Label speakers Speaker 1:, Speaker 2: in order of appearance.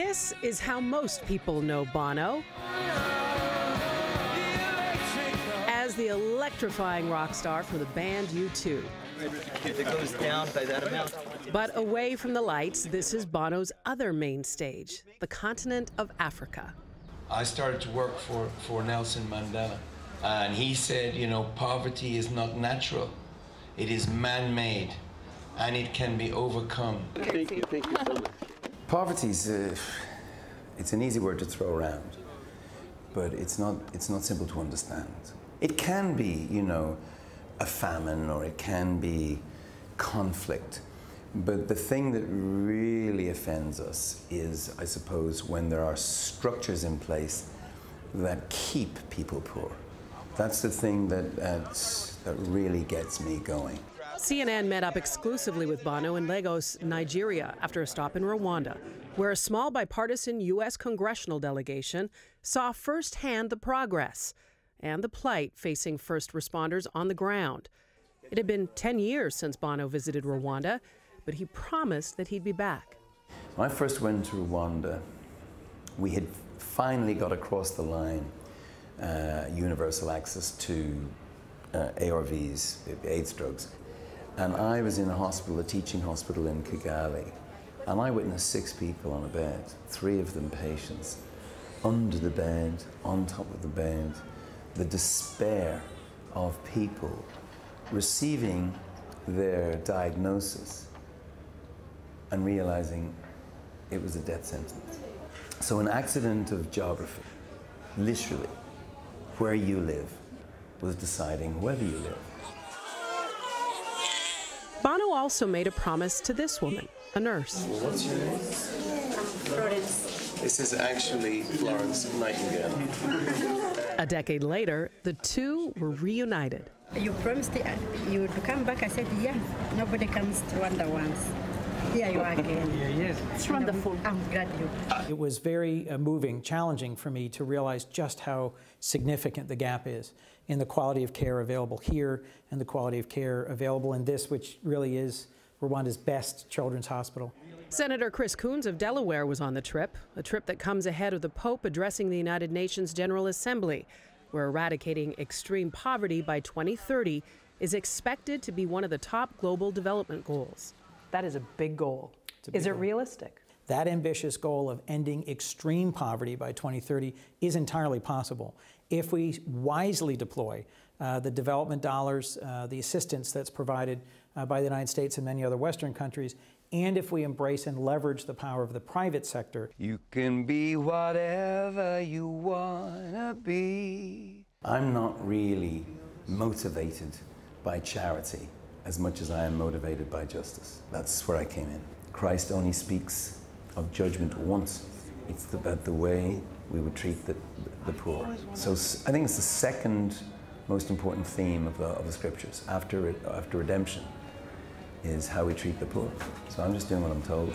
Speaker 1: This is how most people know Bono as the electrifying rock star from the band U2.
Speaker 2: If it goes down by that amount.
Speaker 1: But away from the lights, this is Bono's other main stage, the continent of Africa.
Speaker 3: I started to work for Nelson Mandela, and he said, you know, poverty is not natural, it is man-made, and it can be overcome.
Speaker 4: Thank you so much.
Speaker 5: Poverty's it's an easy word to throw around, but it's not simple to understand. It can be, you know, a famine, or it can be conflict. But the thing that really offends us is, I suppose, when there are structures in place that keep people poor. That's the thing that really gets me going.
Speaker 1: CNN met up exclusively with Bono in Lagos, Nigeria, after a stop in Rwanda, where a small bipartisan U.S. congressional delegation saw firsthand the progress and the plight facing first responders on the ground. It had been 10 years since Bono visited Rwanda, but he promised that he'd be back.
Speaker 5: When I first went to Rwanda, we had finally got across the line universal access to ARVs, AIDS drugs. And I was in a hospital, a teaching hospital in Kigali, and I witnessed 6 people on a bed, 3 of them patients, under the bed, on top of the bed, the despair of people receiving their diagnosis and realizing it was a death sentence. So an accident of geography, literally, where you live, was deciding whether you live.
Speaker 1: Bono also made a promise to this woman, a nurse.
Speaker 3: What's your name?
Speaker 6: Florence.
Speaker 3: This is actually Florence Nightingale.
Speaker 1: A decade later, the two were reunited.
Speaker 6: You promised you would come back. I said, yeah. Nobody comes to Rwanda once. Here you are again.
Speaker 7: Yes.
Speaker 6: It's wonderful. I'm glad you.
Speaker 7: It was very moving, challenging for me to realize just how significant the gap is in the quality of care available here and the quality of care available in this, which really is Rwanda's best children's hospital.
Speaker 1: Senator Chris Coons of Delaware was on the trip, a trip that comes ahead of the Pope addressing the United Nations General Assembly, where eradicating extreme poverty by 2030 is expected to be one of the top global development goals. That is a big goal. Is it realistic?
Speaker 7: That ambitious goal of ending extreme poverty by 2030 is entirely possible if we wisely deploy the development dollars, the assistance that's provided by the United States and many other Western countries, and if we embrace and leverage the power of the private sector.
Speaker 5: You can be whatever you wanna be. I'm not really motivated by charity as much as I am motivated by justice. That's where I came in. Christ only speaks of judgment once. It's about the way we would treat the poor. So I think it's the second most important theme of the scriptures, after redemption, is how we treat the poor. So I'm just doing what I'm told.